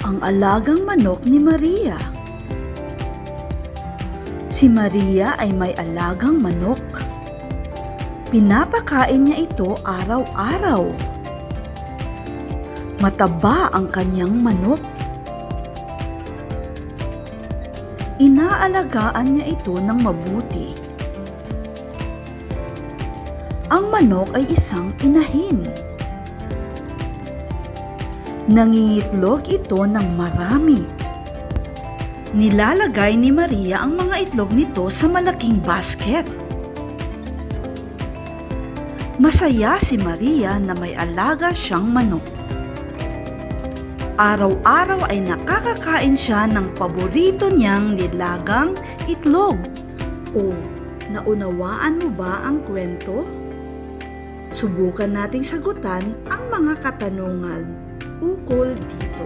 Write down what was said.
Ang alagang manok ni Maria. Si Maria ay may alagang manok. Pinapakain niya ito araw-araw. Mataba ang kanyang manok. Inaalagaan niya ito ng mabuti. Ang manok ay isang inahin. Nangingitlog ito ng marami. Nilalagay ni Maria ang mga itlog nito sa malaking basket. Masaya si Maria na may alaga siyang manok. Araw-araw ay nakakakain siya ng paborito niyang nilagang itlog. O, naunawaan mo ba ang kwento? Subukan nating sagutan ang mga katanungan ukol dito.